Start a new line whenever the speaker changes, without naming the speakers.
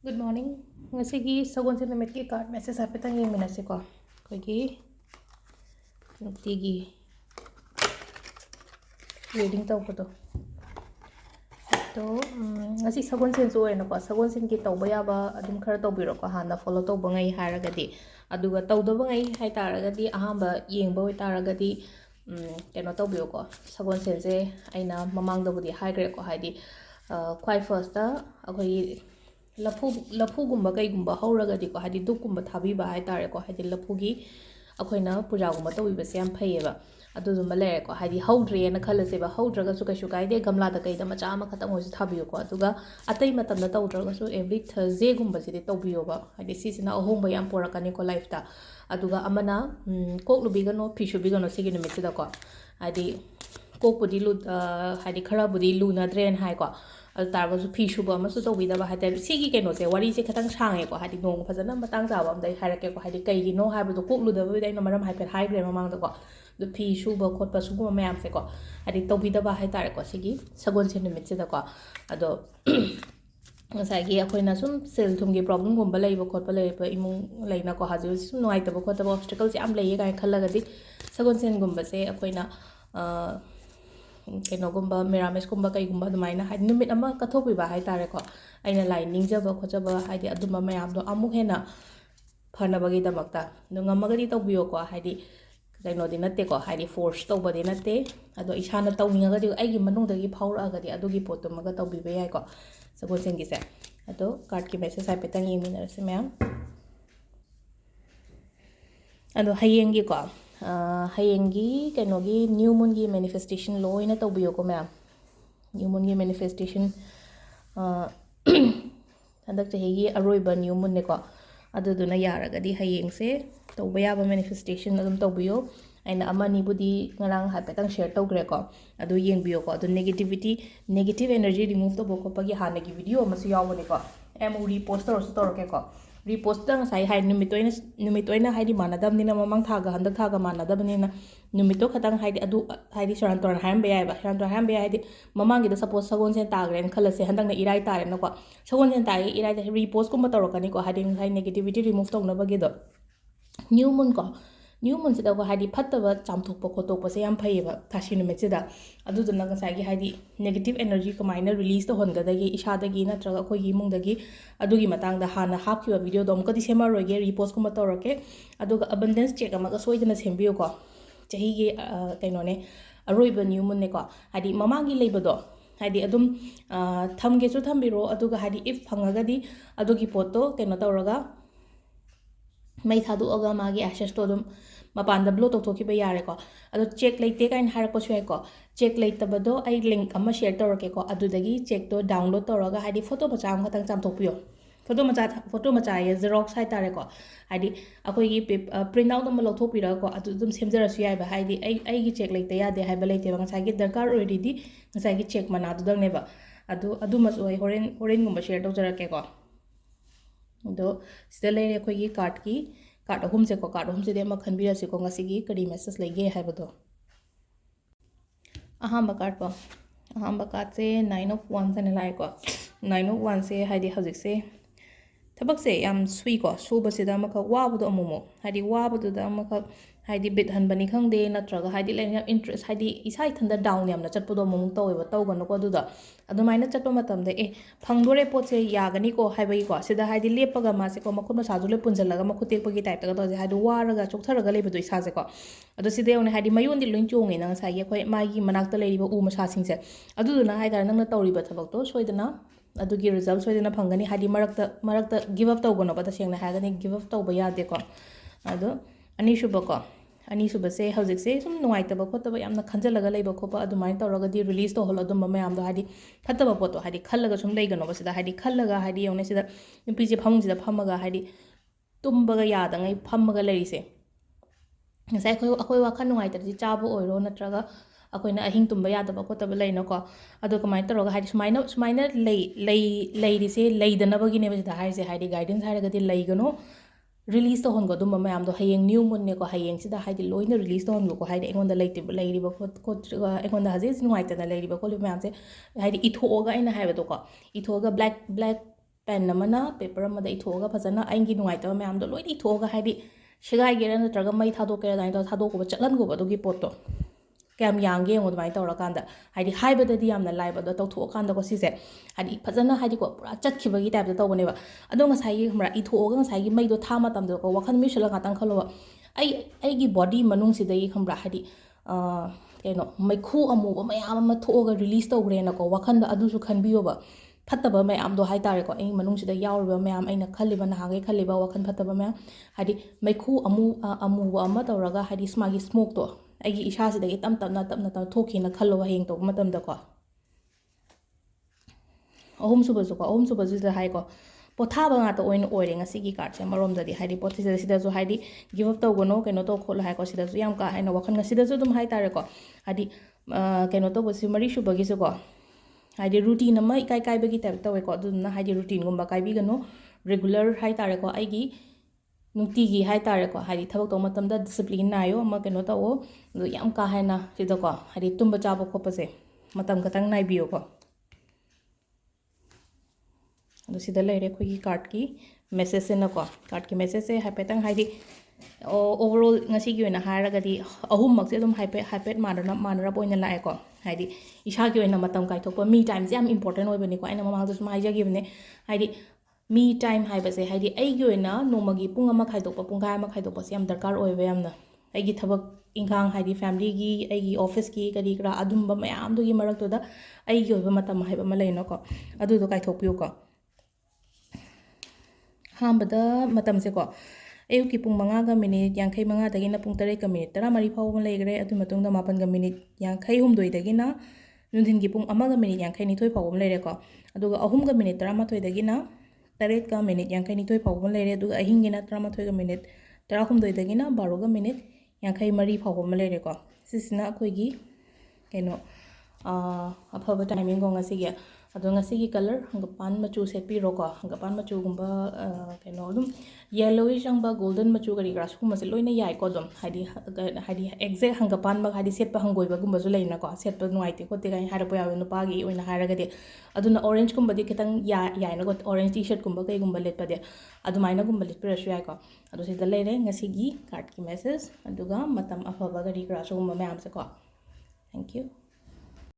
Good morning. Ngasigi sagonsen numitki card message hapetang yengminase ko. Koigi nutigi reading tawbado. To ngasi sagonsen so ena ko sagonsen ki tawba yaba adum khara tawbiro ko handa follow tawba ngai haragadi aduga tawdaba ngai hai taragadi ahamba yengba hoi taragadi keno tawbiyo ko sagonsen se aina mamangdabudi haigre ko haidi kwai first ta akoi लफूगुम्बा कईगुम्बा हौरगदीको हादि दुकगुम्बा थाबीबा हाइतारेको हादि लफूगी अखोइना पूजागुम्बा तौबिबसे याम फैयेबा अदुदुम्बा लेरेको हादि हौद्रेना खलसेबा हौद्रगसु कैसु काइदे गमलादा कैदा मचा अमा खतम होइसु थाबियोको अदुगा अतै मतमदा तौद्रगसु every Thursday गुम्बासिदि तौबियोबा हादि सिसिना अहोंबा याम पोरकनिको लाइफता अदुगा अमना कोकलुबिगनो फिशुबिगनो सिगि नुमिसिदाको हादि कोकपुदि लु हादि खराबुदि लुनाद्रेन haiku तारगसु फी सुबा अमसु तौबिदबा हाइते सिगी केनोसे वारीसे खतंग सांगेको हादि नोंग फजना मतंग जाबा अमदै हाइरकेको हादि कैगिनो हाइबदो कोकलुदबा दैनो मरम हाइफेट हाइग्रे ममांगदको दु फी सुबा खोटपा सुगुम मयामसेको हादि तौबिदबा हाइतारेको सिगी सगोनसे नुमितसेदको अदो ngसाइगी अखोइना सुम सेल थुमगी प्रॉब्लम गुम्बा लैबा खोटपा लैबा इमुंग लैनाको हाजु सुम नुआइतबा खोटबा ऑब्स्टिकल्स याम लैये गाय खल्लगदि सगोनसेन गुम्बासे अखोइना कईनोगुम्बा मेरामेसगुम्बा कईगुम्बा अदुमाइना हाइदि नुमित अमा कथोबिबा हाइतारेको अइना लाइ निंगजबा खोजबा हाइदि अदुमा मयामदो अमुक हेना फनबगीदमक्ता दु ngमगदि तौबियोको हाइदि कईनोदि नत्तेको हाइदि फोर्स तौबदि नत्ते अदो इसाना तौनिंगगदि अइगी मनुंगदगि फाउरगदि अदुगी पोतुमगा तौबिबा याइको सगोनसेंगिसे अदो कार्ड की मेसेज हाइपेतंग येंगिनरसे मयाम अदो हयेंगिको हयेंगी कईनोगी न्यू मून की मैनिफेस्टेशन लोइना तौबियोको मैम न्यू मून की मैनिफेस्टेशन हंदक चहिगी अरोइबा न्यू मून नेको अदुदुना यारगदि हयेंगसे तौबा याबा मैनिफेस्टेशन अदुम तौबियो अइना अमानिबुदि ngarang हाइपेतंग शेयर तौग्रेको अदु येंगबियोको अदु नेगेटिव एनर्जी रिमूव तौबो खोपगी हानगी वीडियो अमसु यावनेको एमु रिपोस्ट तौरसु तौरकेको रिपोस्ट तंग साइ हाइ नुमितोइना हाइदि मानदबनिना ममंग थागा हंदक थागा मानदबनिना नुमितो खतंग हाइदि अदु हाइदि सरांतोरन हायमबे याइबा सरांतोरन हायमबे याइदि ममंगिदा सपोज सगोनसेन ताग्रेन खलसे हंदकना इराइ तारेनको सगोनसेन तागे इराइ रिपोस्ट कुम तौरकनिको हाइदि हाइ नेगेटिविटी रिमूव तौनबगिदो न्यू मून को न्यू मून सिदा को हाइदि फत्तबा चामथोकपा खोतोकपासे याम फैयेबा थासी नुमितसिदा अदुदुना ngसाइगी हाइदि नेगेटिव एनर्जी कमाइना रिलीज तौहनगदगी इसादगी नत्रगा अखोइगी इमुंगदगी अदुगी मतंगदा हाना हापखिबा वीडियो दो अमकदि सेमारोगे रिपोस्ट कुम तौरके अदुगा अबंडेंस चेक अमगा सोइदना सेमबियोको चहिगी कइनोने अरोइबा न्यू मून नेको हाइदि ममांगी लेबदो हाइदि अदुम थमगेसु थमबिरो अदुगा हाइदि इफ फंगगदि अदुगी पोतो कइनो तौरगा मई थादुअगा मागी एक्सेस तो अदुम मपानदा ब्लो तौथोखिबा यारेको अदो चेक लेते काइन हारकोसु याइको चेक लेतबदो आई लिंक अमा शेयर तौरकेको अदुदगी चेक तो डाउनलोड तौरगा हाइदि फोटो मचा अम खतंग चामथोकपियो फोटो मचा ये जेरोक्स हाइतारेको हाइदि अखोइगी प्रिंट आउट अमा लौथोकपिरको अदु दुम सेमजरसु याइबा हाइदि आईगी चेक लेते यादे हाइबा लेतेबा ngसाइगी दरकार ओइरिदि ngसाइगी चेक मनादुदंगनेबा अदु मसु होरेन गुम्बा शेयर तौजरकेको दो सिदा लेरे अखोइगी कार्ड अहुमसेको कार्ड अहुमसेदे अमा खनबिरसिको ngasiगी करी मेसेज लेगे हाइबदो अहांबा कार्ड से 9 of wands ने लाइको 9 of wands से हाइदि हजिक से थबक से याम सुइको सुबसिदा अमख वाबदो अमुमो हाइदि वाबदुदा अमख हाइदि बिट हनबनी खंगदे नत्रगा हाइदि लेना इंटरेस्ट हाइदि इसा इथंदा डाउन यामना चटपदो अमुमु तौवेबा तौगनको अदुदा अदुमाइना चटपा मतमदे फंगदोरे पोतसे यागनिको हाइबैको सिदा हाइदि लेपगा मासेको मखुन मसाजु ले पुंजलगा मखुतेकपगी टाइपतगा तौजे हाइदि वारगा चोकथरगा लेबदो इसासेको अदो सिदे ओने हाइदि मयोंदि लोइन चोंगे ना साइगे अखोय मागी मनाक्ता लेरिबा उ मसासिंगसे अदुदुना हाइदार नंगना तौरिबा थबकतो सोइदना अदुगी रिजल्ट सोइदना फंगनी हाइदि मरक्ता गिव अप तौगनोबा तसेंगना हागनी गिव अप तौबा यादेको अदो अनीसुबसे हजिकसे सुम नुआइतबा खोतबा यामना खंजलगा लेबा खोपा अदुमाइन तौरगदि रिलीज तौहल अदुम मयामदो हाइदि फत्तबा पोतो हाइदि खल्लगा सुम लेगनोबा सिदा हाइदि खल्लगा हाइदि यौने सिदा नुपीजे फमुंगसिदा फमगा हाइदि तुम्बगा यादंगै फमगा लेरिसे ngसाइ अखोय वाखन नुआइतदि चाबो ओइरो नत्रगा अखोइना अहिंग तुम्बा यादबा खोतबा लेनोको अदो कमाइ तौरगा हाइदि सुमाइना लेरिसे लेइदनबगिनेबा सिदा हाइसे हाइदि गाइडेंस हाइरगदि लेगनो रिलीज तौहनगो अदुम मयामदो हयेंग न्यू मून नेको हयेंग सिदा हाइदि लोइना रिलीज तौहनगो हाइदि एंगोंदा लेरिबा खोत्रगा एंगोंदा हजिस नुआइतना लेरिबा खोलि मयामसे हाइदि इथोगा आइना हाइबदोको इथोगा black pen amana paper amada ithoga fazana aingi nuaitaba mayam do loini ithoga haidi shigai gera natraga mai thadokera dai do thadokba chatlan go badugi potto ꯀꯌꯥꯝ ꯌꯥꯡꯒꯦ ꯌꯦꯡꯉꯣ ꯑꯗꯨꯃꯥꯏꯅ ꯇꯧꯔꯀꯥꯟꯗ ꯍꯥꯏꯗꯤ ꯍꯥꯏꯕꯗꯗꯤ ꯌꯥꯝꯅ ꯂꯥꯏꯕꯗꯣ ꯇꯧꯊꯣꯛꯑꯀꯥꯟꯗꯀꯣ ꯁꯤꯁꯦ ꯍꯥꯏꯗꯤ ꯐꯖꯅ ꯍꯥꯏꯗꯤꯀꯣ ꯄꯨꯔꯥ ꯆꯠꯈꯤꯕꯒꯤ ꯇꯥꯏꯞꯇ ꯇꯧꯕꯅꯦꯕ ꯑꯗꯣ ꯉꯁꯥꯏꯒꯤ ꯈꯪꯕ꯭ꯔꯥ ꯏꯊꯣꯛꯑꯒ ꯉꯁꯥꯏꯒꯤ ꯃꯩꯗꯣ ꯊꯥ ꯃꯇꯝꯗꯀꯣ ꯋꯥꯈꯜ ꯃꯤꯁꯜꯂꯒ ꯉꯥꯛꯇꯪ ꯈꯜꯂꯣꯕ ꯑꯩꯒꯤ ꯕꯣꯗꯤ ꯃꯅꯨꯡꯁꯤꯗꯒꯤ ꯈꯪꯕ꯭ꯔꯥ ꯍꯥꯏꯗꯤ ꯀꯩꯅꯣ ꯃꯩꯈꯨ ꯑꯃꯨꯕ ꯃꯌꯥꯝ ꯑꯃ ꯊꯣꯛꯑꯒ ꯔꯤꯂꯤꯁ ꯇꯧꯈ꯭ꯔꯦꯅꯀꯣ ꯋꯥꯈꯟꯗ ꯑꯗꯨꯁꯨ ꯈꯟꯕꯤꯌꯣꯕ ꯐꯠꯇꯕ ꯃꯌꯥꯝꯗꯣ ꯍꯥꯏꯇꯥꯔꯦꯀꯣ ꯑꯩꯒꯤ ꯃꯅꯨꯡꯁꯤꯗ ꯌꯥꯎꯔꯤꯕ ꯃꯌꯥꯝ ꯑꯩꯅ ꯈꯜꯂꯤꯕ ꯅꯍꯥꯟꯈꯩ ꯈꯜꯂꯤꯕ ꯋꯥꯈꯜ ꯐꯠꯇꯕ ꯃꯌꯥꯝ ꯍꯥꯏꯗꯤ ꯃꯩꯈꯨ ꯑꯃꯨꯕ ꯑꯃ ꯇꯧꯔꯒ ꯍꯥꯏꯗꯤ ꯃꯥꯒꯤ ꯁ꯭ꯃꯣꯛꯇꯣ ꯑꯩꯒꯤ ꯏꯁꯥꯁꯤꯗꯒꯤ ꯇꯞꯅ ꯊꯣꯛꯈꯤꯅ ꯈꯜꯂꯣꯕ ꯍꯌꯦꯡ ꯇꯧꯕ ꯃꯇꯝꯗꯀꯣ ꯑꯍꯨꯝꯁꯨꯕꯁꯤꯗ ꯍꯥꯏꯀꯣ ꯄꯣꯊꯥꯕ ꯉꯥꯛꯇ ꯑꯣꯏꯅ ꯑꯣꯏꯔꯦ ꯉꯁꯤꯒꯤ ꯀꯥꯔꯠꯁꯦ ꯑꯃꯔꯣꯝꯗꯗꯤ ꯍꯥꯏꯗꯤ ꯁꯤꯗꯁꯨ ꯍꯥꯏꯗꯤ ꯒꯤꯞ ꯑꯞ ꯇꯧꯒꯅꯣ ꯀꯩꯅꯣ ꯇꯧ ꯈꯣꯠꯂꯣ ꯍꯥꯏꯀꯣ ꯁꯤꯗꯁꯨ ꯌꯥꯝ ꯀꯥ ꯍꯦꯟꯅ ꯋꯥꯈꯜ ꯉꯁꯤꯗꯁꯨ ꯑꯗꯨꯝ ꯍꯥꯏꯇꯥꯔꯦꯀꯣ ꯍꯥꯏꯗꯤ ꯀꯩꯅꯣ ꯇꯧꯕꯁꯤ ꯃꯔꯤꯁꯨꯕꯒꯤꯁꯨꯀꯣ ꯍꯥꯏꯗꯤ ꯔꯨꯇꯤꯟ ꯑꯃ ꯏꯀꯥꯏ ꯀꯥꯏꯕꯒꯤ ꯇꯥꯏꯞ ꯇꯧꯋꯦꯀꯣ ꯑꯗꯨꯗꯨꯅ ꯍꯥꯏꯗꯤ ꯔꯨꯇꯤꯟꯒꯨꯝꯕ ꯀꯥꯏꯕꯤꯒꯅꯣ ꯔꯦꯒꯨꯂꯔ ꯍꯥꯏꯇꯥꯔꯦꯀꯣ ꯑꯩꯒꯤ ꯅꯨꯡꯇꯤꯒꯤ ꯍꯥꯏꯇꯥꯔꯦꯀꯣ ꯍꯥꯏꯗꯤ ꯊꯕꯛ ꯇꯧꯕ ꯃꯇꯝꯗ ꯗꯤꯁꯤꯄ꯭ꯂꯤꯟ ꯅꯥꯏꯌꯣ ꯑꯃ ꯀꯩꯅꯣ ꯇꯧꯋꯣ ꯑꯗꯣ ꯌꯥꯝ ꯀꯥ ꯍꯦꯟꯅ ꯁꯤꯗꯀꯣ ꯍꯥꯏꯗꯤ ꯇꯨꯝꯕ ꯆꯥꯕ ꯈꯣꯠꯄꯁꯦ ꯃꯇꯝ ꯈꯛꯇꯪ ꯅꯥꯏꯕꯤꯌꯣꯀꯣ ꯑꯗꯣ ꯁꯤꯗ ꯂꯩꯔꯦ ꯑꯩꯈꯣꯏꯒꯤ ꯀꯥꯔꯠꯀꯤ ꯃꯦꯁꯦꯖꯁꯤꯅꯀꯣ ꯀꯥꯔꯠꯀꯤ ꯃꯦꯁꯦꯖꯁꯦ ꯍꯥꯏꯐꯦꯠꯇꯪ ꯍꯥꯏꯗꯤ ꯑꯣꯚꯔꯑꯣꯜ ꯉꯁꯤꯒꯤ ꯑꯣꯏꯅ ꯍꯥꯏꯔꯒꯗꯤ ꯑꯍꯨꯝꯃꯛꯁꯦ ꯑꯗꯨꯝ ꯍꯥꯏꯐꯦꯠ ꯃꯥꯟꯅꯔꯞ ꯑꯣꯏꯅ ꯂꯥꯛꯑꯦꯀꯣ ꯍꯥꯏꯗꯤ ꯏꯁꯥꯒꯤ ꯑꯣꯏꯅ ꯃꯇꯝ ꯀꯥꯏꯊꯣꯛꯄ ꯃꯤ ꯇꯥꯏꯝꯁꯦ ꯌꯥꯝ ꯏꯝꯄꯣꯔꯇꯦꯟ ꯑꯣꯏꯕꯅꯤꯀꯣ ꯑꯩꯅ ꯃꯃꯥꯡꯗꯁꯨ ꯁꯨꯝ ꯍꯥꯏꯖꯈꯤꯕꯅꯦ ꯍꯥꯏꯗꯤ ꯃꯤ ꯇꯥꯏꯝ ꯍꯥꯏꯕꯁꯦ ꯍꯥꯏꯗꯤ ꯑꯩꯒꯤ ꯑꯣꯏꯅ ꯅꯣꯡꯃꯒꯤ ꯄꯨꯡ ꯑꯃ ꯈꯥꯏꯗꯣꯛꯄ ꯄꯨꯡꯈꯥꯏ ꯑꯃ ꯈꯥꯏꯗꯣꯛꯄꯁꯦ ꯌꯥꯝ ꯗꯔꯀꯥꯔ ꯑꯣꯏꯕ ꯌꯥꯝꯅ ꯑꯩꯒꯤ ꯊꯕꯛ ꯏꯪꯈꯥꯡ ꯍꯥꯏꯗꯤ ꯐꯦꯃꯤꯂꯤꯒꯤ ꯑꯩꯒꯤ ꯑꯣꯐꯤꯁꯀꯤ ꯀꯔꯤ ꯀꯔꯥ ꯑꯗꯨꯝꯕ ꯃꯌꯥꯝꯗꯨꯒꯤ ꯃꯔꯛꯇꯨꯗ ꯑꯩꯒꯤ ꯑꯣꯏꯕ ꯃꯇꯝ ꯍꯥꯏꯕ ꯑꯃ ꯂꯩꯅꯀꯣ ꯑꯗꯨꯗꯣ ꯀꯥꯏꯊꯣꯛꯄꯤꯌꯨꯀꯣ ꯑꯍꯥꯟꯕꯗ ꯃꯇꯝꯁꯦꯀꯣ ꯑꯌꯨꯛꯀꯤ ꯄꯨꯡ 5:55ꯗꯒꯤꯅ ꯄꯨꯡ 8:13 ꯐꯥꯎꯕ ꯂꯩꯈ꯭ꯔꯦ ꯑꯗꯨ ꯃꯇꯨꯡꯗ 7:58ꯗꯒꯤꯅ ꯅꯨꯡꯊꯤꯟꯒꯤ ꯄꯨꯡ 1:52 ꯐꯥꯎꯕ ꯑꯃ ꯂꯩꯔꯦꯀꯣ ꯑꯗꯨꯒ 3:11ꯗꯒꯤꯅ 8:52 ꯐꯥꯎꯕ ꯂꯩꯔꯦ ꯑꯗꯨꯒ ꯑꯍꯤꯡꯒꯤꯅ 11:18ꯗꯒꯤꯅ 12:53 ꯐꯥꯎꯕ ꯑꯃ ꯂꯩꯔꯦꯀꯣ ꯁꯤꯁꯤꯅ ꯑꯩꯈꯣꯏꯒꯤ ꯀꯩꯅꯣ ꯑꯐꯕ ꯇꯥꯏꯃꯤꯡꯀꯣ ꯉꯁꯤꯒꯤ ꯑꯗꯣ ꯉꯁꯤꯒꯤ ꯀꯂꯔ ꯍꯪꯒꯄꯥꯟ ꯃꯆꯨ ꯁꯦꯠꯄꯤꯔꯣꯀꯣ ꯍꯪꯒꯄꯥꯟ ꯃꯆꯨꯒꯨꯝꯕ ꯀꯩꯅꯣ ꯑꯗꯨꯝ ꯌꯦꯜꯂꯣꯏ ꯆꯪꯕ ꯒꯣꯜꯗꯟ ꯃꯆꯨ ꯀꯔꯤ ꯀꯔꯥ ꯁꯤꯒꯨꯝꯕꯁꯦ ꯂꯣꯏꯅ ꯌꯥꯏꯀꯣ ꯑꯗꯨꯝ ꯍꯥꯏꯗꯤ ꯑꯦꯛꯖꯦꯛ ꯍꯪꯒꯄꯥꯟꯃꯛ ꯍꯥꯏꯗꯤ ꯁꯦꯠꯄ ꯍꯪꯒꯣꯏꯕꯒꯨꯝꯕꯁꯨ ꯂꯩꯅꯀꯣ ꯁꯦꯠꯄ ꯅꯨꯡꯉꯥꯏꯇꯦ ꯈꯣꯠꯇꯦ ꯀꯥꯏꯅ ꯍꯥꯏꯔꯛꯄ ꯌꯥꯎꯋꯦ ꯅꯨꯄꯥꯒꯤ ꯑꯣꯏꯅ ꯍꯥꯏꯔꯒꯗꯤ ꯑꯗꯨꯅ ꯑꯣꯔꯦꯟꯖꯀꯨꯝꯕꯗꯤ ꯈꯤꯇꯪ ꯌꯥꯏꯅꯀꯣ ꯑꯣꯔꯦꯟꯖ ꯇꯤ ꯁꯔꯠꯀꯨꯝꯕ ꯀꯩꯒꯨꯝꯕ ꯂꯤꯠꯄꯗꯤ ꯑꯗꯨꯃꯥꯏꯅꯒꯨꯝꯕ ꯂꯤꯠꯄꯤꯔꯁꯨ ꯌꯥꯏꯀꯣ ꯑꯗꯣ ꯁꯤꯗ ꯂꯩꯔꯦ ꯉꯁꯤꯒꯤ ꯀꯥꯔꯠꯀꯤ ꯃꯦꯁꯦꯖ ꯑꯗꯨꯒ ꯃꯇꯝ ꯑꯐꯕ ꯀꯔꯤ ꯀꯔꯥ ꯁꯤꯒꯨꯝꯕ ꯃꯌꯥꯝꯁꯦꯀꯣ ꯊꯦꯡꯛ ꯌꯨ